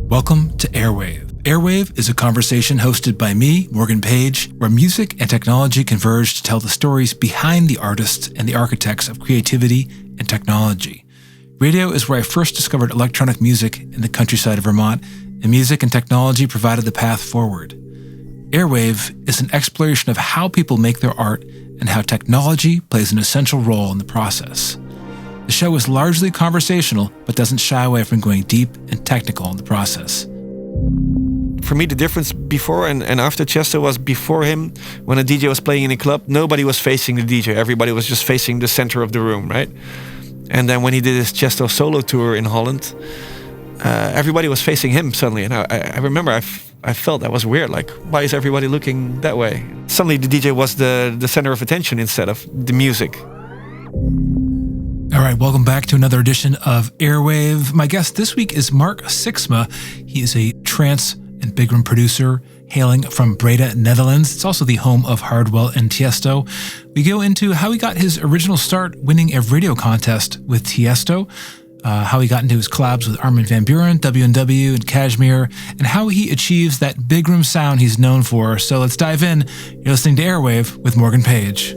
Welcome to Airwave. Airwave is a conversation hosted by me, Morgan Page, where music and technology converge to tell the stories behind the artists and the architects of creativity and technology. Radio is where I first discovered electronic music in the countryside of Vermont, and music and technology provided the path forward. Airwave is an exploration of how people make their art and how technology plays an essential role in the process. The show is largely conversational, but doesn't shy away from going deep and technical in the process. For me, the difference before and after Tiesto was before him, when a DJ was playing in a club, nobody was facing the DJ. Everybody was just facing the center of the room, right? And then when he did his Tiesto solo tour in Holland, everybody was facing him suddenly. And I remember I felt that was weird. Like, why is everybody looking that way? Suddenly the DJ was the center of attention instead of the music. All right, welcome back to another edition of Airwave. My guest this week is Mark Sixma. He is a trance and big room producer hailing from Breda, Netherlands. It's also the home of Hardwell and Tiesto. We go into how he got his original start winning a radio contest with Tiesto, how he got into his collabs with Armin Van Buuren, W&W, and KSHMR, and how he achieves that big room sound he's known for. So let's dive in. You're listening to Airwave with Morgan Page.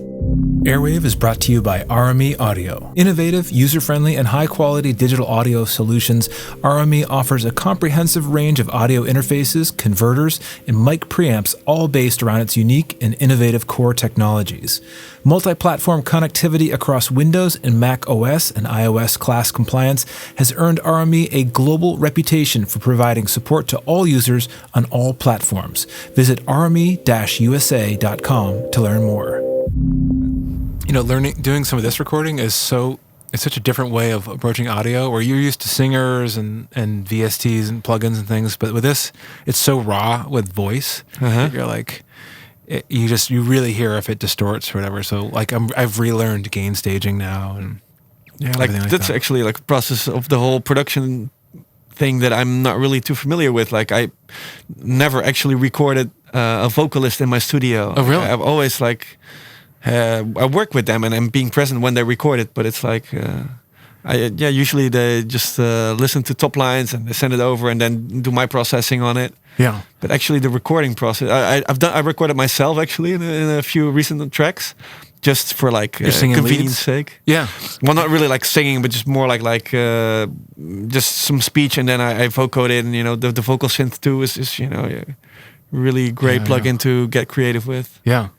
Airwave is brought to you by RME Audio. Innovative, user-friendly, and high-quality digital audio solutions, RME offers a comprehensive range of audio interfaces, converters, and mic preamps, all based around its unique and innovative core technologies. Multi-platform connectivity across Windows and Mac OS and iOS class compliance has earned RME a global reputation for providing support to all users on all platforms. Visit rme-usa.com to learn more. You know, doing some of this recording is it's such a different way of approaching audio, where you're used to singers and VSTs and plugins and things, but with this, it's so raw with voice. That you're like, you really hear if it distorts or whatever. So like I've relearned gain staging now, and that's actually like a process of the whole production thing that I'm not really too familiar with. Like I never actually recorded a vocalist in my studio. Oh, really? I've always like. I work with them and I'm being present when they record it, but it's like, usually they just listen to top lines and they send it over and then do my processing on it. Yeah. But actually the recording process, I recorded myself actually in a few recent tracks, just for like convenience sake. Yeah. Well, not really like singing, but just more like just some speech, and then I vocoded, and the vocal synth too is really great plugin to get creative with. Yeah.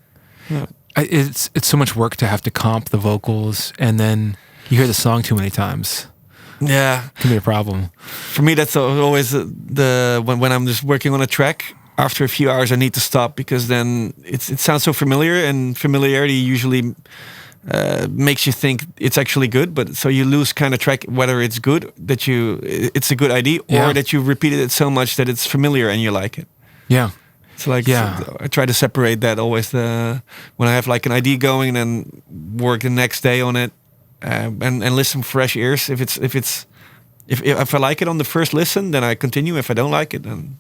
It's so much work to have to comp the vocals, and then you hear the song too many times. Yeah, it can be a problem. For me, that's always when I'm just working on a track. After a few hours, I need to stop, because then it sounds so familiar, and familiarity usually makes you think it's actually good. But so you lose kind of track whether it's good, it's a good idea, or that you repeated it so much that it's familiar and you like it. Yeah. So I try to separate that always. When I have like an idea going, and then work the next day on it, and listen fresh ears. If I like it on the first listen, then I continue. If I don't like it, then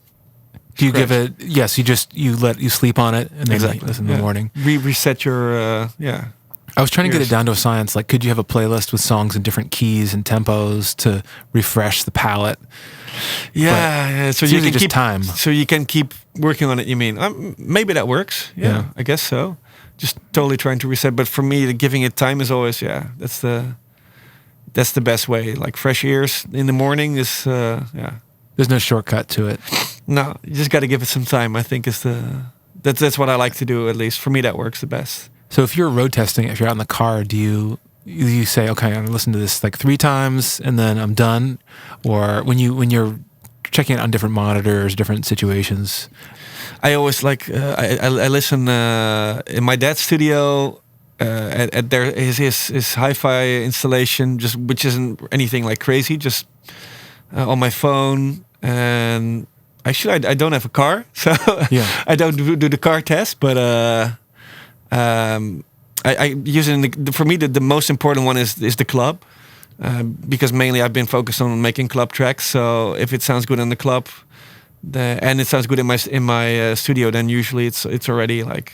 do you give it? Yes, you sleep on it and then listen in the morning. Reset your I was trying to get it down to a science. Like, could you have a playlist with songs in different keys and tempos to refresh the palette? Yeah. So you can just time. So you can keep working on it. You mean maybe that works? Yeah, I guess so. Just totally trying to reset. But for me, giving it time is always that's the best way. Like fresh ears in the morning is There's no shortcut to it. No, you just got to give it some time. I think that's what I like to do. At least for me, that works the best. So if you're road testing, if you're out in the car, do you say, okay, I'm gonna listen to this like 3 times and then I'm done? Or when you're checking it on different monitors, different situations? I always like I listen in my dad's studio at his hi-fi installation, which isn't anything like crazy, just on my phone. And actually I don't have a car, so I don't do the car test, but I use it for me the most important one is the club, because mainly I've been focused on making club tracks. So if it sounds good in the club, and it sounds good in my studio, then usually it's already like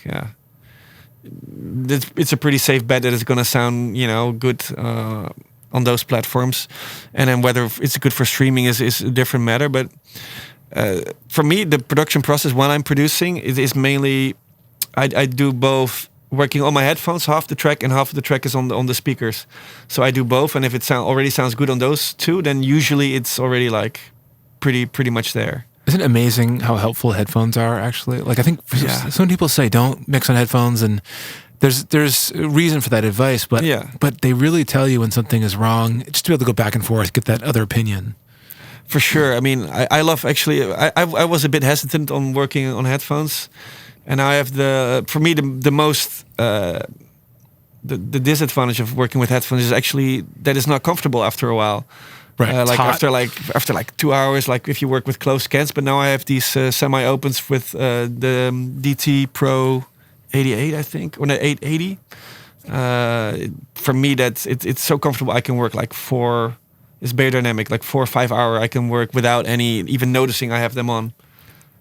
it's a pretty safe bet that it's gonna sound good on those platforms, and then whether it's good for streaming is a different matter. But for me, the production process when I'm producing is mainly I do both. Working on my headphones, half the track, and half of the track is on the speakers. So I do both, and if it already sounds good on those two, then usually it's already like pretty much there. Isn't it amazing how helpful headphones are? Actually, like I think some people say don't mix on headphones, and there's a reason for that advice, but they really tell you when something is wrong. Just to be able to go back and forth, get that other opinion. For sure. I mean, I love actually. I was a bit hesitant on working on headphones. And I have for me the most the disadvantage of working with headphones is actually that it's not comfortable after a while. Right. After 2 hours, like if you work with closed scans. But now I have these semi-opens with the DT Pro 88, I think, or no 880. For me, it's so comfortable. I can work like it's very dynamic, like 4 or 5 hour. I can work without even noticing I have them on.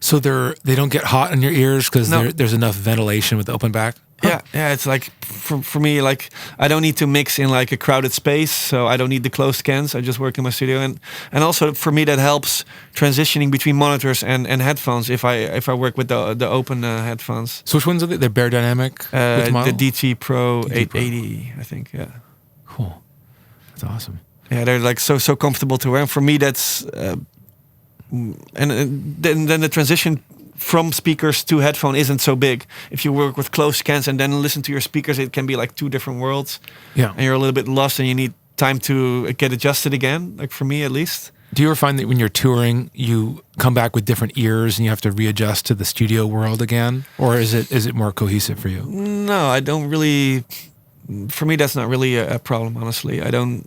So they don't get hot in your ears because there's enough ventilation with the open back? Huh. Yeah. It's like, for me, like, I don't need to mix in like a crowded space, so I don't need the closed scans. I just work in my studio. And also, for me, that helps transitioning between monitors and headphones if I work with the open headphones. So which ones are they? They're Bare Dynamic? The DT Pro 880, I think, yeah. Cool. That's awesome. Yeah, they're like so comfortable to wear. And for me, that's... and then the transition from speakers to headphone isn't so big. If you work with closed scans and then listen to your speakers, it can be like two different worlds. Yeah. And you're a little bit lost and you need time to get adjusted again, like for me at least. Do you ever find that when you're touring, you come back with different ears and you have to readjust to the studio world again? Or is it more cohesive for you? No, I don't really... For me, that's not really a problem, honestly. I don't...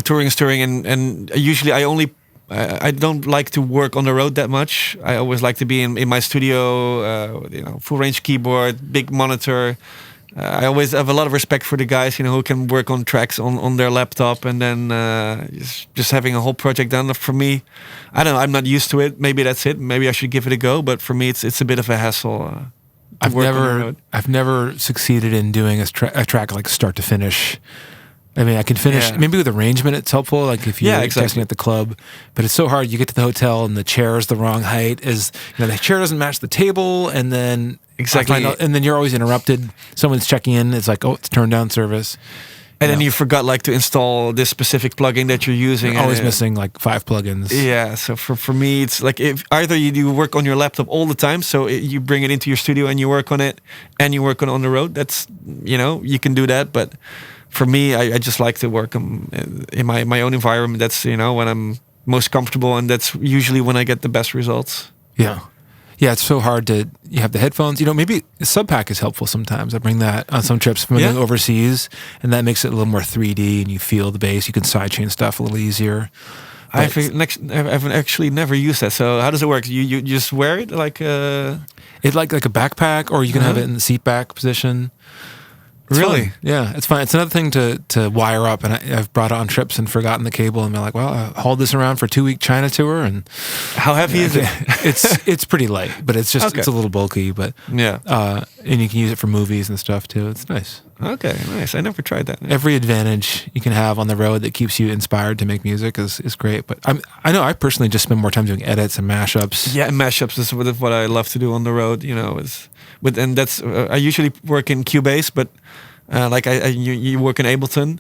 touring is touring, and usually I don't like to work on the road that much. I always like to be in my studio, full range keyboard, big monitor. I always have a lot of respect for the guys, who can work on tracks on their laptop and then just having a whole project done. For me, I don't know, I'm not used to it. Maybe that's it. Maybe I should give it a go. But for me, it's a bit of a hassle. I've never succeeded in doing a track like start to finish. I mean, I can finish, maybe with arrangement it's helpful, like if you're testing at the club, but it's so hard. You get to the hotel and the chair is the wrong height, the chair doesn't match the table, and then and then you're always interrupted. Someone's checking in, it's like, oh, it's turned down service. And then you forgot to install this specific plugin that you're using. You're always missing like 5 plugins. Yeah, so for me, it's like if either you work on your laptop all the time, so you bring it into your studio and you work on it, and you work on the road. That's, you can do that, but... For me, I just like to work in my own environment. That's, when I'm most comfortable, and that's usually when I get the best results. Yeah. Yeah, it's so hard you have the headphones. Maybe a sub pack is helpful sometimes. I bring that on some trips from going overseas, and that makes it a little more 3D, and you feel the bass. You can sidechain stuff a little easier. I've actually never used that. So how does it work? You just wear it like a... It's like a backpack, or you can have it in the seat back position. Really? Fun. Yeah, it's fun. It's another thing to wire up, and I've brought it on trips and forgotten the cable, and been like, well, I hauled this around for a 2-week China tour, and how heavy is it? It's pretty light, but it's just it's a little bulky, but and you can use it for movies and stuff too. It's nice. Okay, nice. I never tried that. Every advantage you can have on the road that keeps you inspired to make music is great. But I know I personally just spend more time doing edits and mashups. Yeah, mashups is what I love to do on the road. And that's I usually work in Cubase, but you work in Ableton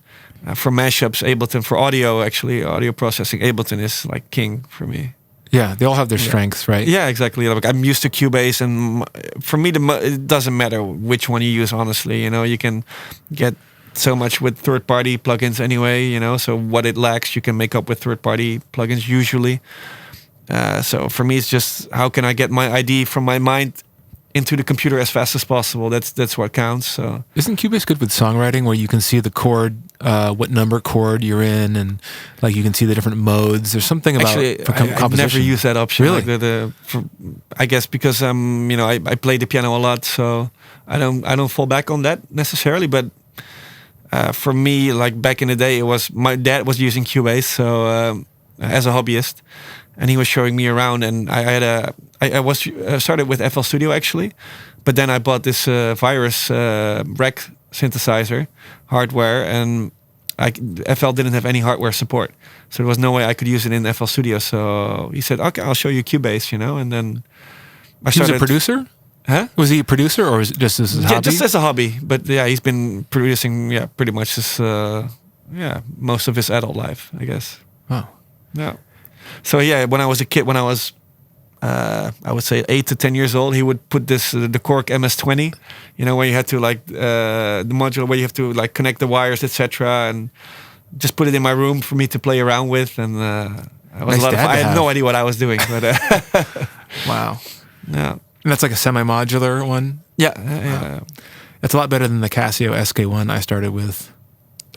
for mashups. Ableton for audio processing. Ableton is like king for me. Yeah, they all have their strengths, right? Yeah, exactly. Like I'm used to Cubase, and for me, it doesn't matter which one you use. Honestly, you can get so much with third-party plugins anyway. So what it lacks, you can make up with third-party plugins usually. So for me, it's just how can I get my ID from my mind into the computer as fast as possible. That's what counts. So isn't Cubase good with songwriting, where you can see the chord, what number chord you're in, and like you can see the different modes? There's something about I've never used that option. Really? Like I guess because I play the piano a lot, so I don't fall back on that necessarily. But for me, like back in the day, it was my dad was using Cubase, so as a hobbyist, and he was showing me around, and I was started with FL Studio actually, but then I bought this Virus rack synthesizer, hardware, and FL didn't have any hardware support, so there was no way I could use it in FL Studio. So he said, "Okay, I'll show you Cubase," and then I started. He was a producer? Huh? Was he a producer, or was it just as a hobby? Yeah, just as a hobby. But yeah, he's been producing pretty much his most of his adult life, I guess. Wow. Yeah. So yeah, when I was a kid, when I was I would say 8 to 10 years old, he would put this the Korg MS-20, where you had to the module where you have to like connect the wires, etc., and just put it in my room for me to play around with, and I was I had no idea what I was doing, but wow, yeah, and that's like a semi-modular one. Yeah, wow. That's a lot better than the Casio SK1 I started with.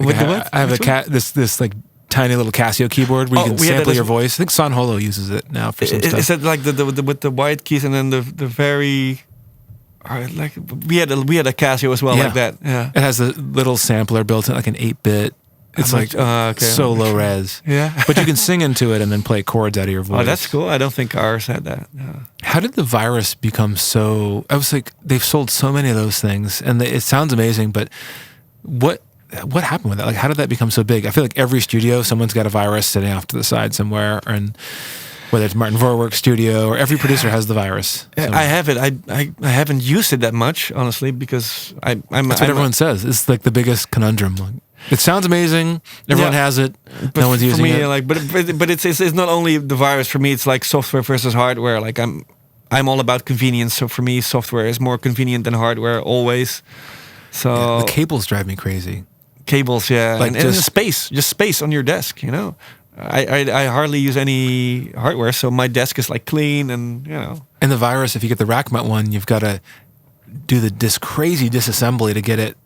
With the what? I have this like tiny little Casio keyboard where you can sample your voice. I think Son Holo uses it now for some stuff. Is it like the with the white keys and then the very like we had a Casio as well, like that. Yeah, it has a little sampler built in, like an 8-bit. It's so low res. Yeah, but you can sing into it and then play chords out of your voice. Oh, that's cool. I don't think ours had that. No. How did the Virus become so? I was like, they've sold so many of those things, and it sounds amazing, but what happened with that? Like, how did that become so big? I feel like every studio, someone's got a Virus sitting off to the side somewhere, and whether it's Martin Vorwerk's studio or every producer has the Virus. Somewhere. I have it. I haven't used it that much, honestly, because that's what everyone says. It's like the biggest conundrum. Like, it sounds amazing. Everyone has it. No one's using it. Like, but it's not only the Virus. For me, it's like software versus hardware. Like I'm all about convenience. So for me, software is more convenient than hardware always. So the cables drive me crazy. Cables, yeah, like and space on your desk. I hardly use any hardware, so my desk is like clean, and And the Virus, if you get the rack mount one, you've got to do this crazy disassembly to get it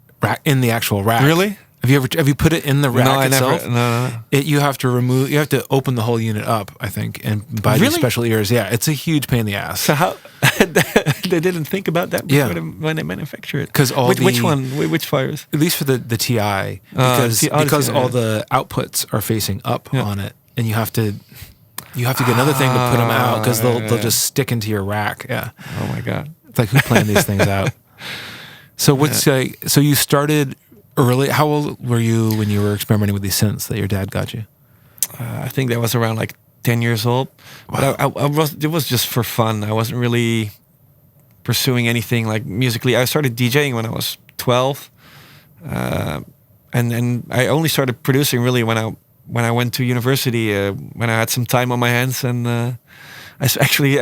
in the actual rack. Really? Have you put it in the rack itself? No. You have to open the whole unit up, I think, and buy these special ears. Yeah, it's a huge pain in the ass. So how they didn't think about that when they manufacture it? Because which Virus? At least for the TI, because all the outputs are facing up on it, and you have to get another thing to put them out because they'll just stick into your rack. Yeah. Oh my God. It's like, who planned these things out? So so you started early. How old were you when you were experimenting with these synths that your dad got you? I think that was around like 10 years old. Wow. But it was just for fun. I wasn't really pursuing anything like musically. I started DJing when I was 12, and then I only started producing really when I went to university, when I had some time on my hands, and I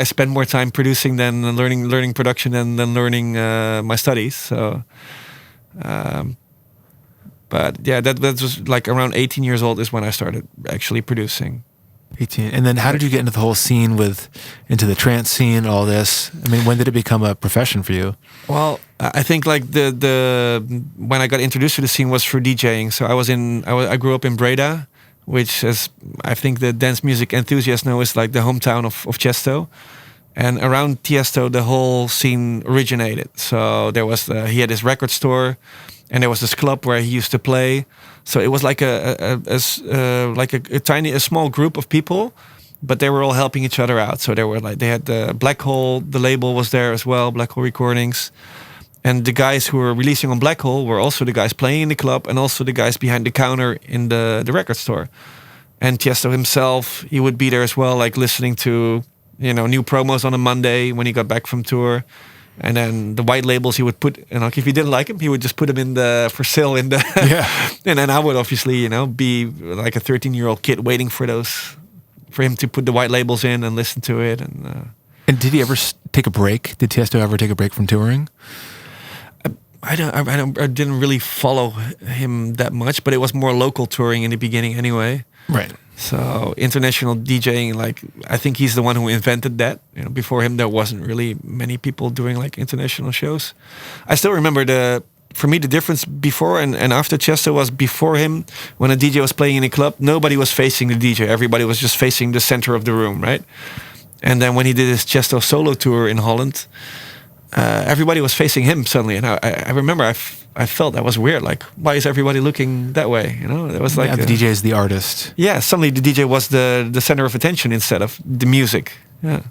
spent more time producing than learning production and then learning my studies. So. But yeah, that was like around 18 years old is when I started actually producing. 18. And then how did you get into the whole scene into the trance scene, all this? I mean, when did it become a profession for you? Well, I think like when I got introduced to the scene was through DJing. So I grew up in Breda, which is, I think the dance music enthusiasts know, is like the hometown of Tiesto. And around Tiesto, the whole scene originated. So there was he had his record store, and there was this club where he used to play. So it was like a small group of people, but they were all helping each other out. So they had the Black Hole, the label was there as well, Black Hole Recordings. And the guys who were releasing on Black Hole were also the guys playing in the club, and also the guys behind the counter in the record store. And Tiesto himself, he would be there as well, like listening to new promos on a Monday when he got back from tour. And then the white labels he would put, like if he didn't like him, he would just put them for sale in the. Yeah. And then I would obviously, be like a 13-year-old kid waiting for him to put the white labels in and listen to it. And did he ever take a break? Did Tiesto ever take a break from touring? I didn't really follow him that much, but it was more local touring in the beginning anyway. Right. So international DJing, like I think he's the one who invented that. Before him there wasn't really many people doing like international shows. I still remember for me the difference before and after Tiesto was before him, when a DJ was playing in a club, nobody was facing the DJ. Everybody was just facing the center of the room, right? And then when he did his Tiesto solo tour in Holland, everybody was facing him suddenly, and I remember I felt that was weird. Like, why is everybody looking that way? It was like the DJ is the artist. Yeah, suddenly the DJ was the center of attention instead of the music. Yeah,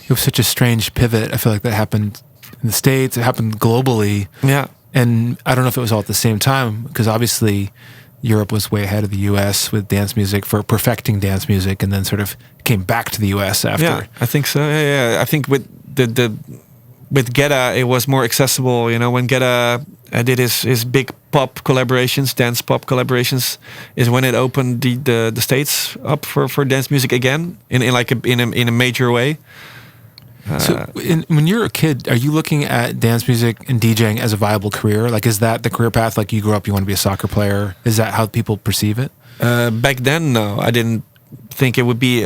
it was such a strange pivot. I feel like that happened in the States. It happened globally. Yeah, And I don't know if it was all at the same time, because obviously Europe was way ahead of the US with dance music for perfecting dance music, and then sort of came back to the US after. Yeah, I think so. Yeah. I think with with Gedda, it was more accessible. You know, when Gedda did his big pop collaborations, dance pop collaborations, is when it opened the States up for dance music again in a major way. So when you're a kid, are you looking at dance music and DJing as a viable career? Like, is that the career path? Like, you grew up, you want to be a soccer player? Is that how people perceive it? Back then, no, I didn't think it would be.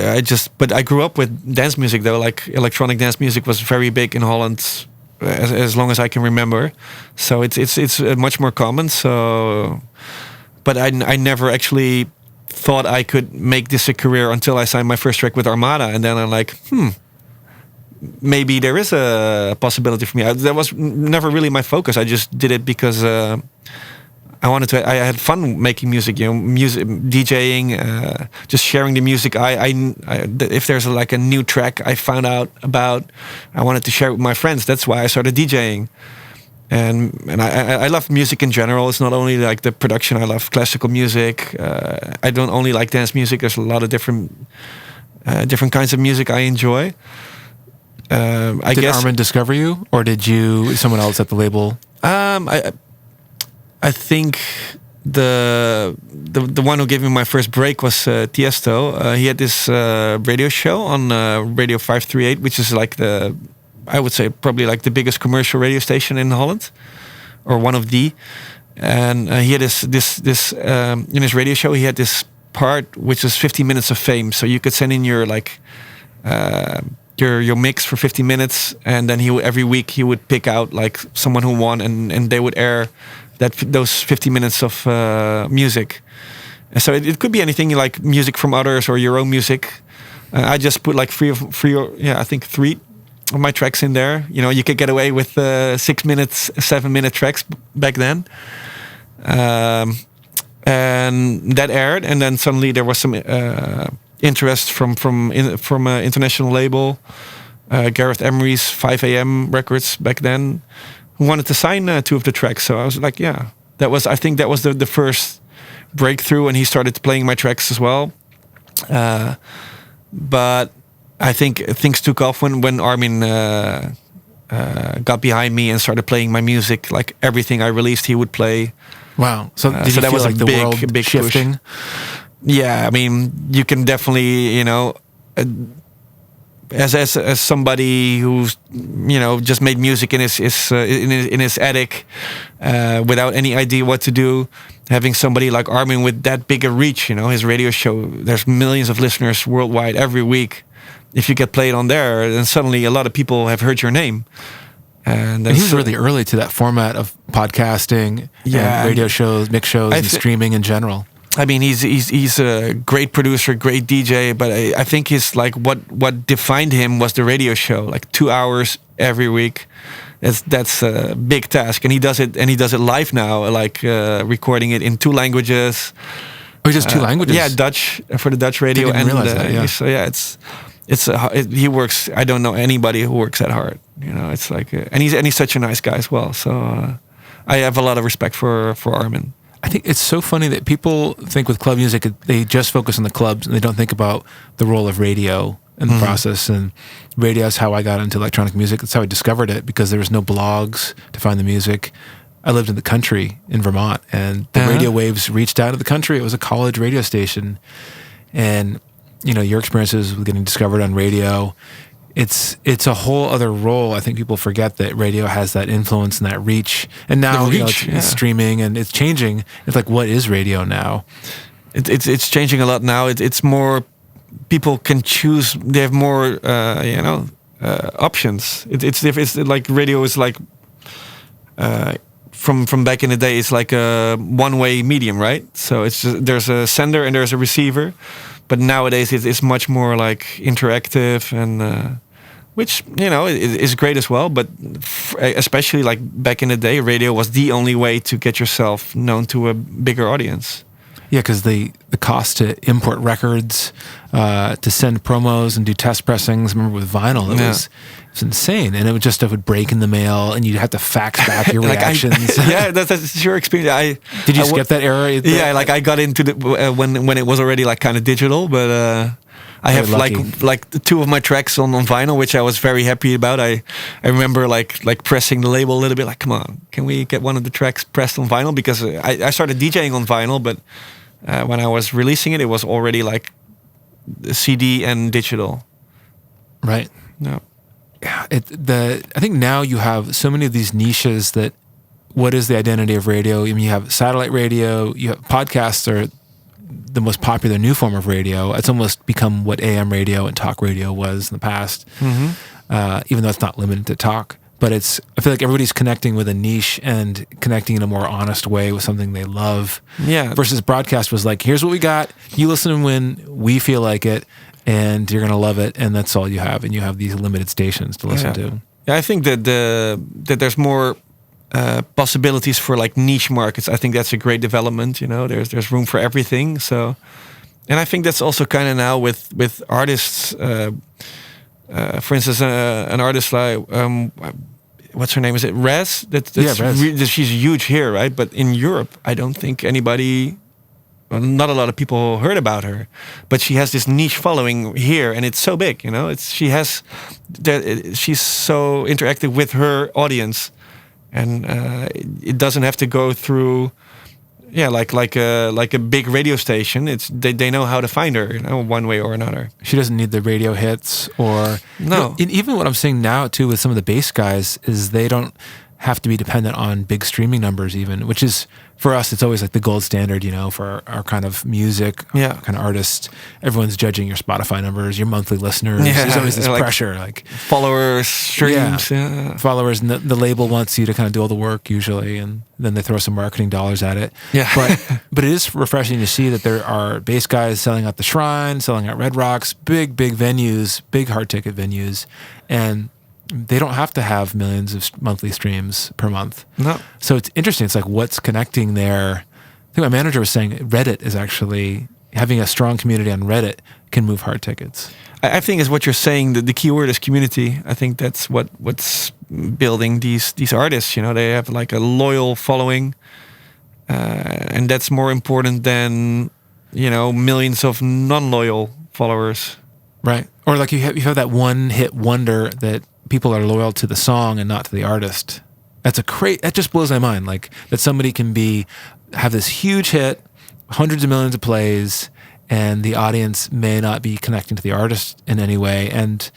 But I grew up with dance music though. Like, electronic dance music was very big in Holland as long as I can remember. So it's much more common. So, but I never actually thought I could make this a career until I signed my first track with Armada, and then I'm like, maybe there is a possibility for me. That was never really my focus. I just did it because I wanted to. I had fun making music, music DJing, just sharing the music. If there's a new track I found out about, I wanted to share it with my friends. That's why I started DJing. And I love music in general. It's not only like the production. I love classical music. I don't only like dance music. There's a lot of different kinds of music I enjoy. Did Armin discover you, or did someone else at the label? I think the one who gave me my first break was Tiesto. He had this radio show on Radio 538, which is I would say probably like the biggest commercial radio station in Holland, or one of the. And he had this in his radio show. He had this part which was 50 minutes of fame. So you could send in your your mix for 50 minutes, and then every week he would pick out like someone who won, and they would air those 50 minutes of music. And so it could be anything, like music from others or your own music. I just put like three of my tracks in there. You know, you could get away with 6 minutes, 7 minute tracks back then. And that aired, and then suddenly there was some interest from an international label, Gareth Emery's 5 AM Records back then, who wanted to sign 2 of the tracks. So I was like, yeah, I think that was the first breakthrough, and he started playing my tracks as well. But I think things took off when Armin got behind me and started playing my music. Like everything I released, he would play. Wow. So did you that feel was like the world big shifting? Push. Yeah, I mean, you can definitely, as somebody who's just made music in his attic without any idea what to do, having somebody like Armin with that big a reach, his radio show, there's millions of listeners worldwide every week. If you get played on there, then suddenly a lot of people have heard your name. And he's really early to that format of podcasting, and radio shows, mix shows, and streaming in general. I mean, he's a great producer, great DJ, but I think he's like what defined him was the radio show, like 2 hours every week. That's a big task, and he does it live now, like recording it in 2 languages. Oh, just 2 languages? Yeah, Dutch for the Dutch radio. Didn't realize that, yeah. So yeah, he works. I don't know anybody who works that hard. It's like, and he's such a nice guy as well. So I have a lot of respect for Armin. I think it's so funny that people think with club music, they just focus on the clubs and they don't think about the role of radio in the process. And radio is how I got into electronic music. That's how I discovered it, because there was no blogs to find the music. I lived in the country in Vermont, and the radio waves reached out of the country. It was a college radio station. And, your experiences with getting discovered on radio, it's a whole other role. I think people forget that radio has that influence and that reach. And now it's streaming and it's changing. It's like, what is radio now? It's changing a lot now. It's more, people can choose. They have more options. It's like radio is like from back in the day. It's like a one-way medium, right? So it's just, there's a sender and there's a receiver. But nowadays it's much more like interactive, and which is great as well. But especially like back in the day, radio was the only way to get yourself known to a bigger audience. Yeah, because the cost to import records, to send promos and do test pressings. Remember with vinyl, it was insane, and it would break in the mail, and you'd have to fax back your reactions. That's your experience. Did you skip that era? I got into the when it was already like kind of digital, but I have like two of my tracks on vinyl, which I was very happy about. I remember like pressing the label a little bit, like, come on, can we get one of the tracks pressed on vinyl? Because I started DJing on vinyl, but when I was releasing it, it was already like CD and digital. Right. No. Yeah. I think now you have so many of these niches that. What is the identity of radio? I mean, you have satellite radio. You have podcasts are the most popular new form of radio. It's almost become what AM radio and talk radio was in the past, even though it's not limited to talk. But I feel like everybody's connecting with a niche and connecting in a more honest way with something they love. Yeah. Versus broadcast was like, here's what we got. You listen when we feel like it, and you're going to love it, and that's all you have. And you have these limited stations to listen to. Yeah, I think that that there's more possibilities for like niche markets. I think that's a great development. There's room for everything. So, and I think that's also kind of now with artists. For instance, an artist like what's her name? Is it Rez? Rez. She's huge here, right? But in Europe, I don't think not a lot of people heard about her. But she has this niche following here, and it's so big. She's so interactive with her audience. And it doesn't have to go through, like a big radio station. They know how to find her, one way or another. She doesn't need the radio hits or no. And even what I'm seeing now too with some of the bass guys is they don't have to be dependent on big streaming numbers, even, which is for us. It's always like the gold standard, for our kind of music, kind of artists. Everyone's judging your Spotify numbers, your monthly listeners. Yeah, there's always this pressure, like followers, streams, followers, and the label wants you to kind of do all the work usually, and then they throw some marketing dollars at it. Yeah, but it is refreshing to see that there are bass guys selling out the Shrine, selling out Red Rocks, big venues, big hard ticket venues, and they don't have to have millions of monthly streams per month. No. So it's interesting. It's like what's connecting there. I think my manager was saying Reddit is actually having a strong community on Reddit can move hard tickets. I think is what you're saying. The key word is community. I think that's what's building these artists. They have like a loyal following, and that's more important than millions of non-loyal followers. Right. Or like you have that one hit wonder that people are loyal to the song and not to the artist. That just blows my mind. Like that somebody can have this huge hit, hundreds of millions of plays, and the audience may not be connecting to the artist in any way and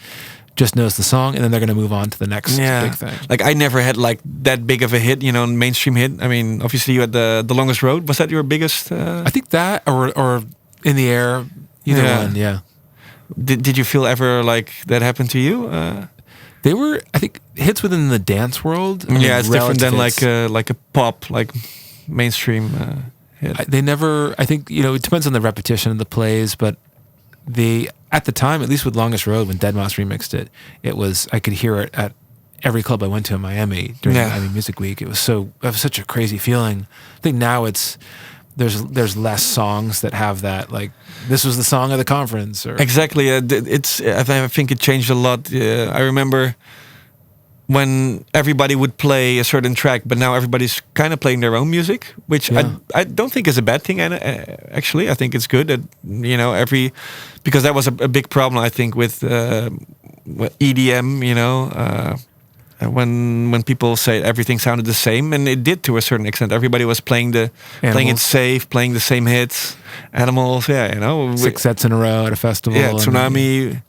just knows the song, and then they're going to move on to the next big thing. Like I never had like that big of a hit, mainstream hit. I mean, obviously you had the Longest Road. Was that your biggest? I think that or In the Air, either one. Yeah. Did you feel ever like that happened to you? They were, I think, hits within the dance world. It's different than like a pop, like mainstream hit. They never. I think it depends on the repetition of the plays, but at the time, at least with Longest Road, when Deadmau5 remixed it, I could hear it at every club I went to in Miami during Miami Music Week. It was such a crazy feeling. I think now there's less songs that have that, like this was the song of the conference. Exactly. I think it changed a lot. I remember when everybody would play a certain track, but now everybody's kind of playing their own music, which I don't think is a bad thing. Actually, I think it's good that because that was a big problem I think with EDM. When people say everything sounded the same, and it did to a certain extent. Everybody was playing it safe, playing the same hits. Animals, 6 sets in a row at a festival. Yeah, Tsunami,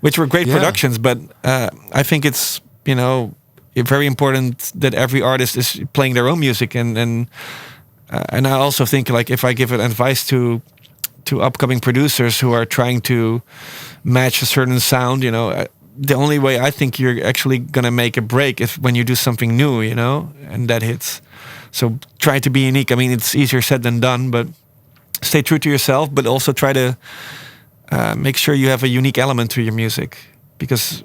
which were great productions. But I think it's very important that every artist is playing their own music, and I also think like if I give an advice to upcoming producers who are trying to match a certain sound, the only way I think you're actually gonna make a break is when you do something new, and that hits. So try to be unique. I mean, it's easier said than done, but stay true to yourself, but also try to make sure you have a unique element to your music, because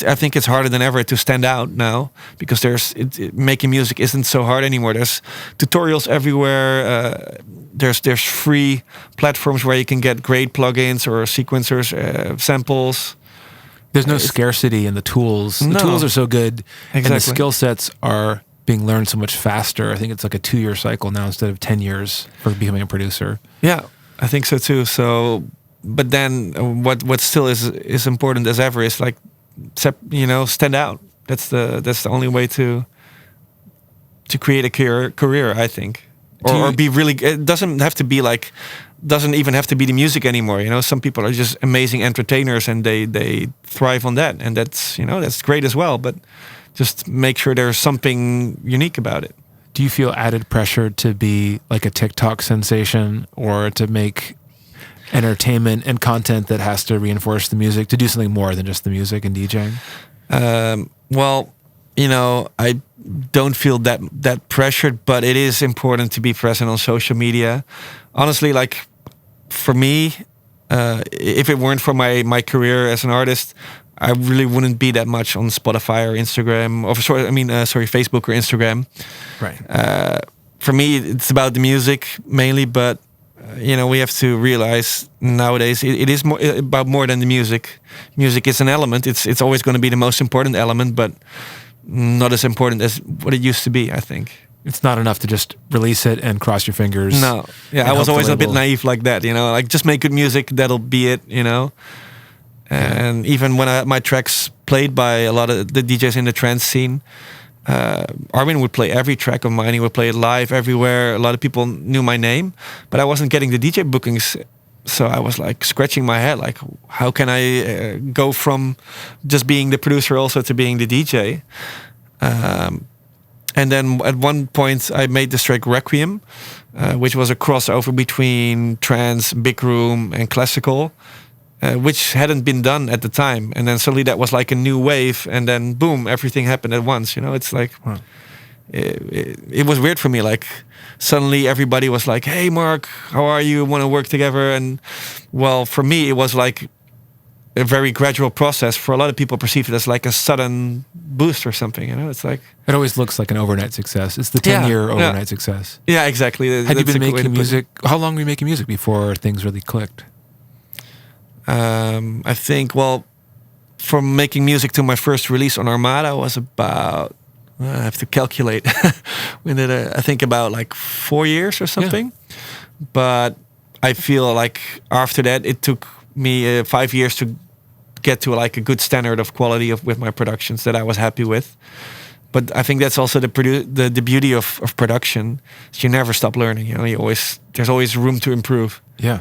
I think it's harder than ever to stand out now, because making music isn't so hard anymore. There's tutorials everywhere. There's free platforms where you can get great plugins or sequencers, samples. There's no scarcity in the tools. The tools are so good, and the skill sets are being learned so much faster. I think it's like a 2-year cycle now instead of 10 years for becoming a producer. Yeah, I think so too. So, but then what still is important as ever is like, stand out. That's the only way to create a career, I think, or be really. It doesn't have to be like. Doesn't even have to be the music anymore. Some people are just amazing entertainers and they thrive on that, and that's great as well. But just make sure there's something unique about it. Do you feel added pressure to be like a TikTok sensation, or to make entertainment and content that has to reinforce the music, to do something more than just the music and DJing? Well, I don't feel that pressured, but it is important to be present on social media. Honestly, like for me, if it weren't for my career as an artist, I really wouldn't be that much on Spotify or Instagram, Facebook or Instagram. Right. For me, it's about the music mainly, but we have to realize nowadays it is about more than the music. Music is an element. It's always going to be the most important element, but not as important as what it used to be, I think. It's not enough to just release it and cross your fingers. No. Yeah, I was always a bit naive like that, like just make good music, that'll be it, And even when my tracks played by a lot of the DJs in the trance scene, Armin would play every track of mine. He would play it live everywhere. A lot of people knew my name, but I wasn't getting the DJ bookings. So I was like scratching my head, like, how can I go from just being the producer also to being the DJ? And then at one point I made this track Requiem, which was a crossover between trance, big room and classical, which hadn't been done at the time. And then suddenly that was like a new wave, and then boom, everything happened at once. It's like, wow. It was weird for me. Like suddenly everybody was like, "Hey Mark, how are you? Want to work together?" And well, for me it was like a very gradual process. For a lot of people, perceived it as like a sudden boost or something. It's like, it always looks like an overnight success. It's the 10-year overnight success. Yeah, exactly. Had you been making music? How long were you making music before things really clicked? I think, from making music to my first release on Armada was about, I have to calculate. We did, I think, about like 4 years or something. Yeah. But I feel like after that, it took me 5 years to get to like a good standard of quality with my productions that I was happy with. But I think that's also the beauty of production. Is you never stop learning. There's always room to improve. Yeah.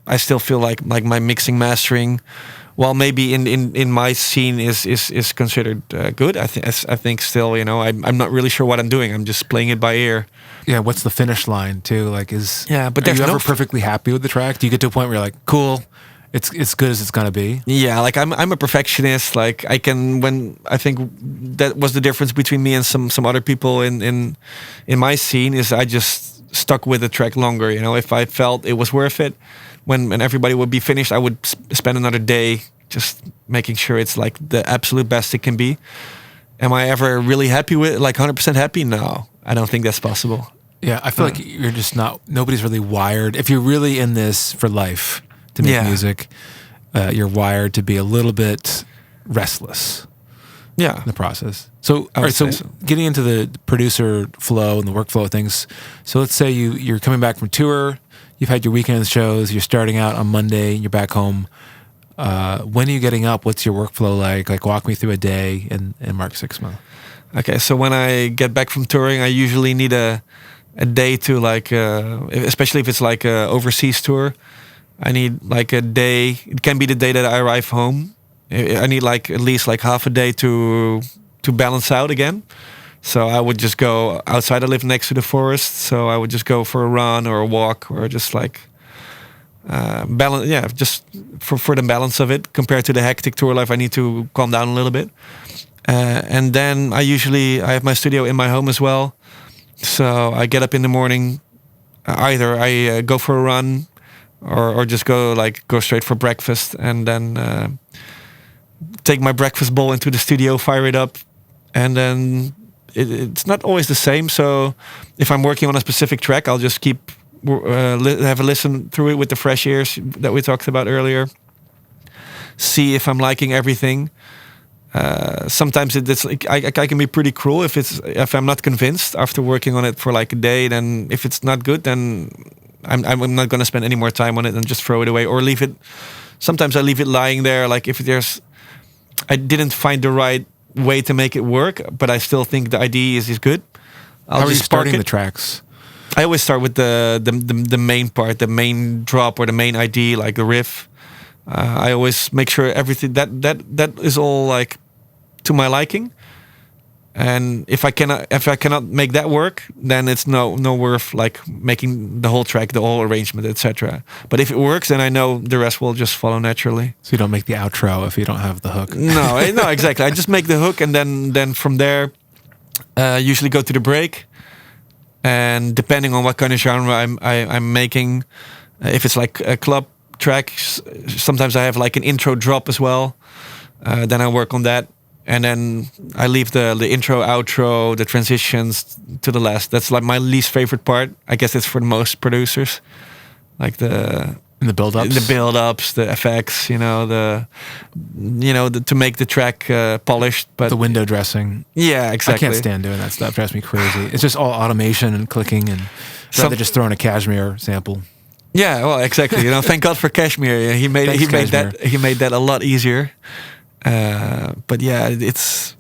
I still feel like my mixing, mastering, while maybe in my scene is considered good, I think still, I'm not really sure what I'm doing. I'm just playing it by ear. Yeah, what's the finish line too? Like, but are you ever perfectly happy with the track? Do you get to a point where you're like, cool, it's good as it's gonna be? Yeah, like I'm a perfectionist. Like I think that was the difference between me and some other people in my scene, is I just stuck with the track longer. If I felt it was worth it, when everybody would be finished, I would spend another day just making sure it's like the absolute best it can be. Am I ever really happy with, like 100% happy? No, I don't think that's possible. Yeah, I feel like you're just nobody's really wired. If you're really in this for life to make music, you're wired to be a little bit restless. Yeah, in the process. So, getting into the producer flow and the workflow of things. So let's say you're coming back from tour, you've had your weekend shows, you're starting out on Monday, you're back home. When are you getting up? What's your workflow like? Like, walk me through a day in Mark Sixma. Okay, so when I get back from touring, I usually need a day to like, especially if it's like a overseas tour, I need like a day. It can be the day that I arrive home. I need like at least like half a day to balance out again. So I would just go outside. I live next to the forest, so I would just go for a run or a walk, or just like balance. Yeah, just for the balance of it. Compared to the hectic tour life, I need to calm down a little bit. And then I have my studio in my home as well. So I get up in the morning. Either I go for a run, or just go straight for breakfast, and then take my breakfast bowl into the studio, fire it up, and then it's not always the same. So if I'm working on a specific track, I'll just keep have a listen through it with the fresh ears that we talked about earlier. See if I'm liking everything. Sometimes it's like I can be pretty cruel if I'm not convinced after working on it for like a day. Then if it's not good, then I'm not going to spend any more time on it and just throw it away or leave it. Sometimes I leave it lying there. Like if I didn't find the right way to make it work, but I still think the idea is good. How are you starting the tracks? I always start with the main part, the main drop or the main idea, like the riff. I always make sure everything that is all like to my liking. And if I cannot make that work, then it's no worth like making the whole track, the whole arrangement, etc. But if it works, then I know the rest will just follow naturally. So you don't make the outro if you don't have the hook. No, exactly. I just make the hook, and then from there, usually go to the break. And depending on what kind of genre I'm making, if it's like a club track, sometimes I have like an intro drop as well. Then I work on that. And then I leave the intro, outro, the transitions to the last. That's like my least favorite part. I guess it's for most producers, like the build-ups, the effects. To make the track polished. But the window dressing. Yeah, exactly. I can't stand doing that stuff. It drives me crazy. It's just all automation and clicking, and rather just throwing a Kashmir sample. Yeah, well, exactly. Thank God for Kashmir. He made that a lot easier. But yeah, it's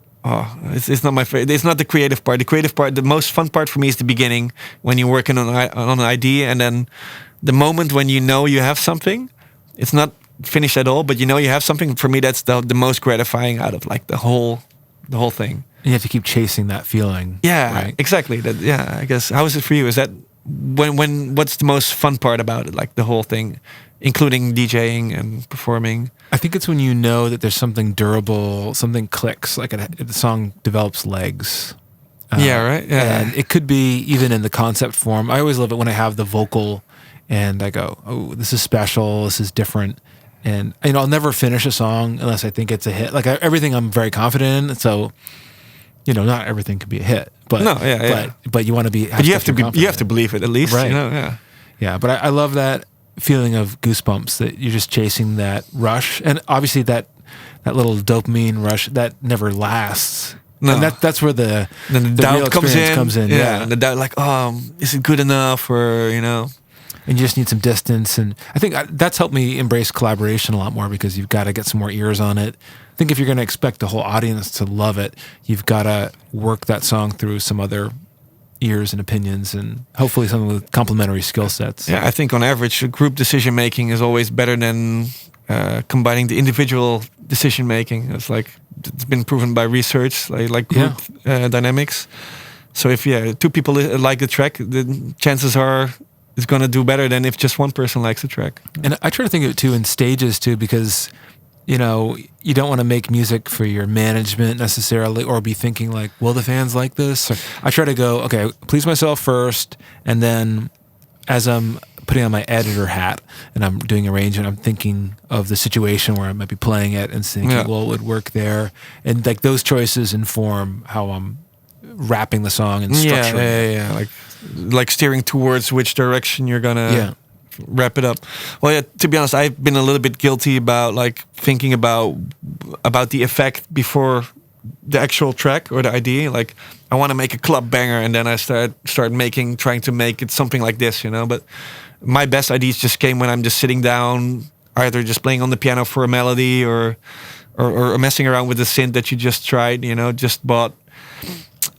not my favorite. It's not the creative part. The creative part, the most fun part for me is the beginning, when you're working on an idea, and then the moment when you have something. It's not finished at all, but you have something. For me, that's the most gratifying out of like the whole thing. And you have to keep chasing that feeling. Yeah, right? Exactly. I guess. How is it for you? Is that what's the most fun part about it? Like the whole thing, including DJing and performing. I think it's when you know that there's something durable, something clicks, like the song develops legs. Right. Yeah. And it could be even in the concept form. I always love it when I have the vocal and I go, oh, this is special, this is different. And I'll never finish a song unless I think it's a hit. Like everything I'm very confident in. So, not everything can be a hit. But no, yeah. But you want to be. But you have to believe it at least, right? Yeah. Yeah, but I love that feeling of goosebumps, that you're just chasing that rush, and obviously that little dopamine rush that never lasts. No, and that's where the doubt real comes in. Yeah, and the doubt, like, is it good enough, or And you just need some distance, and I think that's helped me embrace collaboration a lot more, because you've got to get some more ears on it. I think if you're going to expect the whole audience to love it, you've got to work that song through some other ears and opinions, and hopefully someone with complementary skill sets. Yeah, I think on average, group decision making is always better than combining the individual decision making. It's been proven by research, like group dynamics. So if two people like the track, the chances are it's going to do better than if just one person likes the track. And I try to think of it too in stages too, because you don't want to make music for your management necessarily, or be thinking like, will the fans like this? I try to go, okay, please myself first, and then as I'm putting on my editor hat and I'm doing arrangement, I'm thinking of the situation where I might be playing it and thinking, well, it would work there. And like those choices inform how I'm wrapping the song and structuring it. Yeah. Like steering towards which direction you're gonna wrap it up. Well, yeah, to be honest, I've been a little bit guilty about like thinking about the effect before the actual track or the idea. Like, I want to make a club banger, and then I start trying to make it something like this, But my best ideas just came when I'm just sitting down, either just playing on the piano for a melody or messing around with the synth that you just tried, just bought,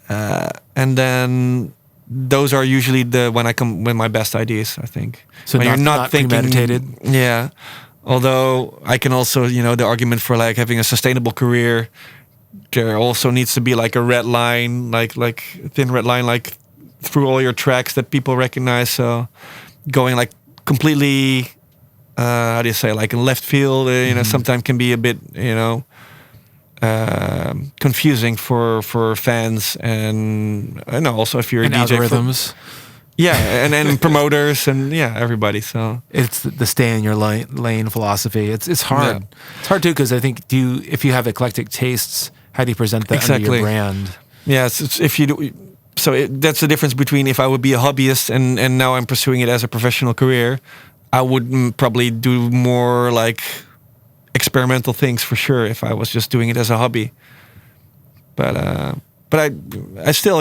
and then those are usually when my best ideas, I think. So when you're not thinking premeditated. Yeah. Although I can also, the argument for like having a sustainable career, there also needs to be like a red line, like a thin red line, like through all your tracks that people recognize. So going like completely, how do you say, like in left field, sometimes can be a bit, confusing for fans, and also if you're and a DJ. Algorithms. Yeah, and promoters and everybody. So it's the stay in your lane philosophy. It's hard. Yeah. It's hard too, because I think if you have eclectic tastes, how do you present that under your brand? Yeah, if you do. So that's the difference between if I would be a hobbyist and now I'm pursuing it as a professional career. I would probably do more like experimental things for sure if I was just doing it as a hobby. But I still,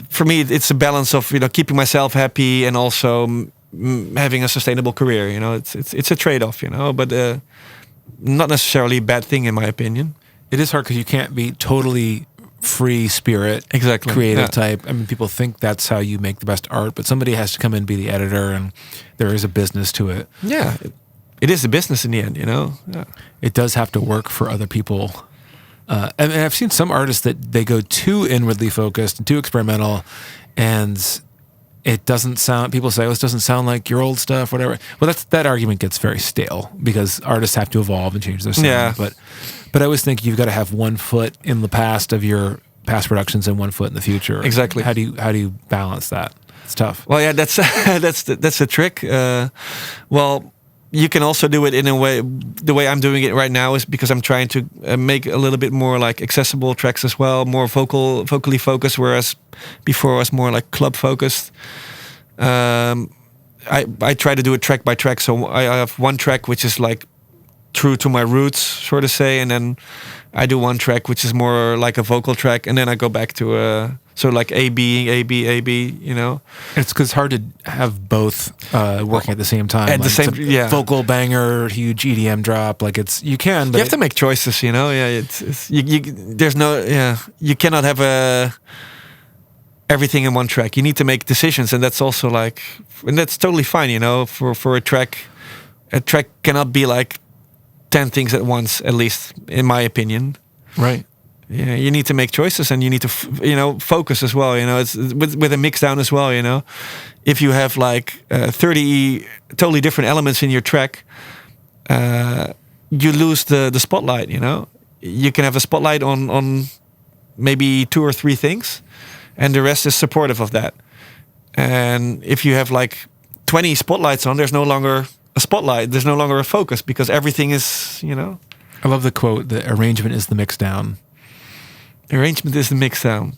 for me, it's a balance of keeping myself happy and also having a sustainable career. It's a trade-off. But not necessarily a bad thing in my opinion. It is hard because you can't be totally free spirit, exactly, creative type. I mean, people think that's how you make the best art, but somebody has to come in and be the editor, and there is a business to it. Yeah, it is a business in the end. Yeah. It does have to work for other people. And I've seen some artists that they go too inwardly focused and too experimental, and it doesn't sound. People say, "Oh, this doesn't sound like your old stuff," whatever. Well, that argument gets very stale because artists have to evolve and change their sound. Yeah. But I always think you've got to have one foot in the past of your past productions and one foot in the future. Exactly. How do you balance that? It's tough. Well, yeah, that's the trick. Well, you can also do it in a way. The way I'm doing it right now is because I'm trying to make a little bit more like accessible tracks as well, more vocally focused. Whereas before I was more like club focused. I try to do it track by track. So I have one track which is like true to my roots, sort of say, and then I do one track which is more like a vocal track, and then I go back to so like A B. It's because it's hard to have both working at the same time. At the same, vocal banger, huge EDM drop. Like you can, but you have to make choices. Yeah, there's no, you cannot have everything in one track. You need to make decisions, and that's also like, and that's totally fine. For a track cannot be like 10 things at once, at least in my opinion. Right. Yeah, you need to make choices, and you need to focus as well. It's with a mix down as well. If you have like 30 totally different elements in your track, you lose the spotlight. You can have a spotlight on maybe 2 or 3 things, and the rest is supportive of that. And if you have like 20 spotlights on, there's no longer a spotlight. There's no longer a focus because everything is. I love the quote: "The arrangement is the mix down." Arrangement is the mix down,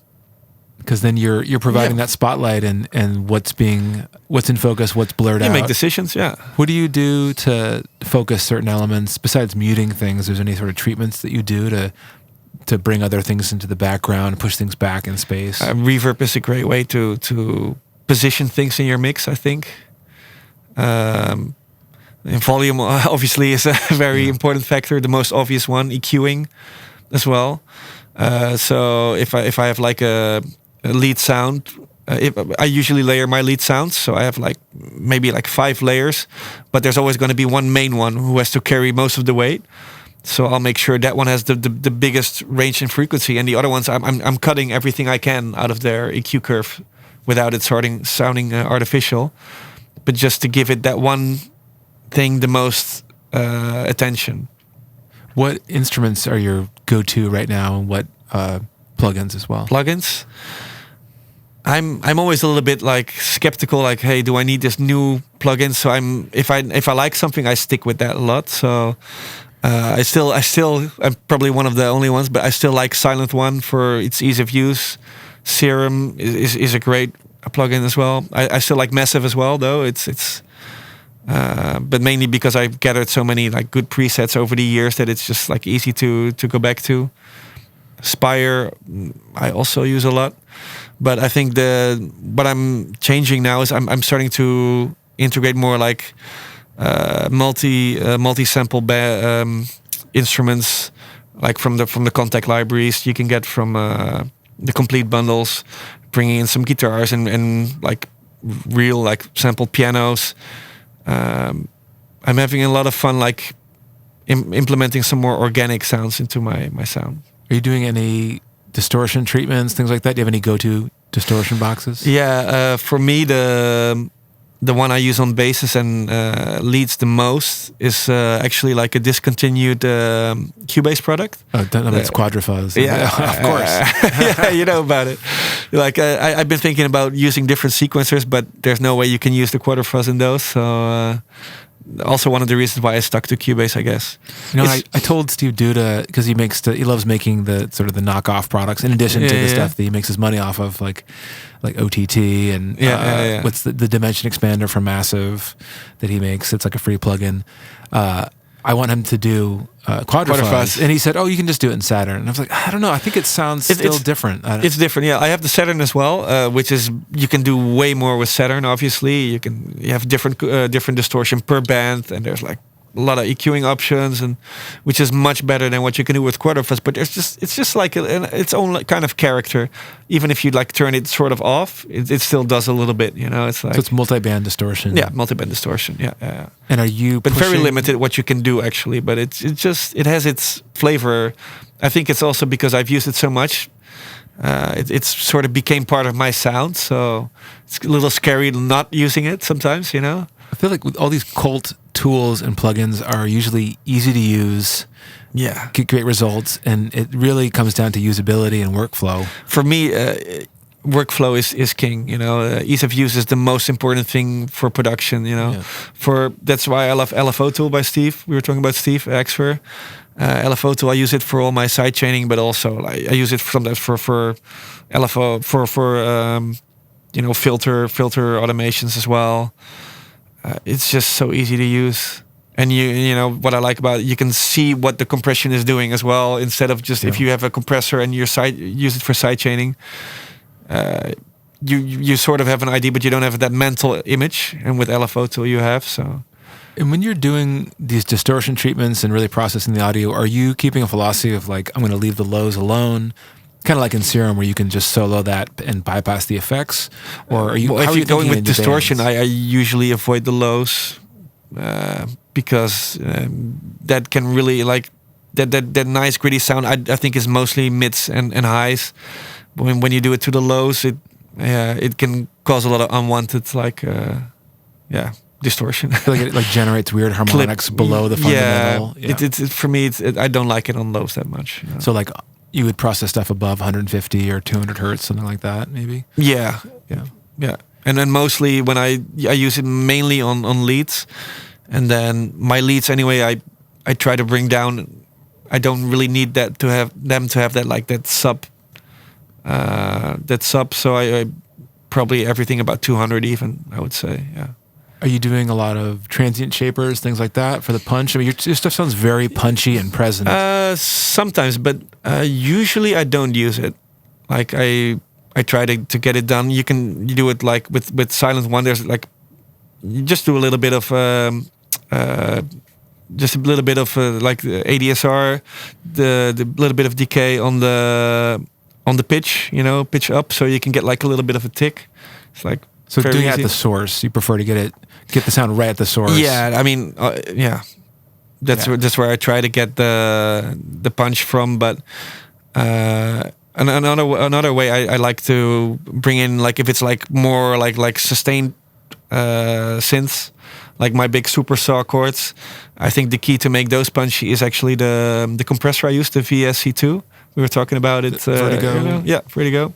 because then you're providing that spotlight and what's in focus, what's blurred out. You make decisions. Yeah. What do you do to focus certain elements besides muting things? Is there any sort of treatments that you do to bring other things into the background, push things back in space? Reverb is a great way to position things in your mix, I think. And volume obviously is a very important factor. The most obvious one, EQing as well. So if I have like a lead sound, I usually layer my lead sounds. So I have like maybe like 5 layers, but there's always going to be one main one who has to carry most of the weight. So I'll make sure that one has the biggest range and frequency, and the other ones I'm cutting everything I can out of their EQ curve without it sounding artificial, but just to give it that one thing the most attention. What instruments are your go-to right now, and what plugins as well? Plugins. I'm always a little bit like skeptical. Like, hey, do I need this new plugin? So if I like something, I stick with that a lot. So I'm probably one of the only ones, but I still like Silent One for its ease of use. Serum is a great plugin as well. I still like Massive as well, though. It's but mainly because I've gathered so many like good presets over the years that it's just like easy to go back to. Spire, I also use a lot, but I think what I'm changing now is I'm starting to integrate more like multi-sample instruments, like from the Contact libraries you can get from the complete bundles, bringing in some guitars and like real like sampled pianos. I'm having a lot of fun like implementing some more organic sounds into my sound. Are you doing any distortion treatments, things like that? Do you have any go-to distortion boxes? Yeah, for me the one I use on basses and leads the most is actually like a discontinued Cubase product. Oh, it's Quadrafuzz. Yeah, of course. Yeah, you know about it. Like I've been thinking about using different sequencers, but there's no way you can use the Quadrafuzz in those. So also one of the reasons why I stuck to Cubase, I guess. You know, I told Steve Duda, because he loves making the sort of the knockoff products in addition to the stuff that he makes his money off of, like OTT and what's the dimension expander from Massive that he makes. It's like a free plugin. I want him to do Quadrafuzz. And he said, oh, you can just do it in Saturn. And I was like, I don't know. I think it sounds still different. It's different, yeah. I have the Saturn as well, which is, you can do way more with Saturn, obviously. You have different distortion per band, and there's like a lot of EQing options, and which is much better than what you can do with Quadrafuzz. But it's just like its own kind of character. Even if you like turn it sort of off, it still does a little bit. You know, it's like, so it's multi-band distortion. Yeah, multi-band distortion. Yeah. And are you? But very limited what you can do actually. But it has its flavor. I think it's also because I've used it so much. It's sort of became part of my sound. So it's a little scary not using it sometimes. You know. I feel like with all these cult tools and plugins are usually easy to use, get great results, and it really comes down to usability and workflow. For me, workflow is king. You know, ease of use is the most important thing for production. You know, that's why I love LFO tool by Steve. We were talking about Steve Axfer. LFO tool, I use it for all my side chaining, but also I use it sometimes for LFO for you know, filter automations as well. It's just so easy to use, and you know what I like about it, you can see what the compression is doing as well, instead of just if you have a compressor and use it for side chaining, you sort of have an idea, but you don't have that mental image, and with LFO tool you have. So, and when you're doing these distortion treatments and really processing the audio, are you keeping a philosophy of like, I'm going to leave the lows alone? Kind of like in Serum, where you can just solo that and bypass the effects, or are you? Well, if you're going with distortion, I usually avoid the lows because that can really like that nice gritty sound. I think is mostly mids and highs. When you do it to the lows, it can cause a lot of unwanted distortion. I feel like it generates weird harmonics below the fundamental. Yeah. It's for me. I don't like it on lows that much. You know? So like, you would process stuff above 150 or 200 hertz, something like that, maybe? Yeah. And then mostly when I use it mainly on leads. And then my leads anyway, I try to bring down. I don't really need that to have that like that sub. So I probably everything about 200 even, I would say, yeah. Are you doing a lot of transient shapers, things like that for the punch? I mean, your stuff sounds very punchy and present. Sometimes, but usually I don't use it. Like I try to get it done. You do it like with Silent One. There's like, you just do a little bit of like the ADSR, the little bit of decay on the pitch. You know, pitch up, so you can get like a little bit of a tick. It's like. So doing it at the source, you prefer to get the sound right at the source. Yeah, I mean, that's where I try to get the punch from. But another way I like to bring in, like if it's like more like sustained synths, like my big super saw chords. I think the key to make those punchy is actually the compressor I use, the VSC2. We were talking about it. Vertigo. Yeah, Vertigo.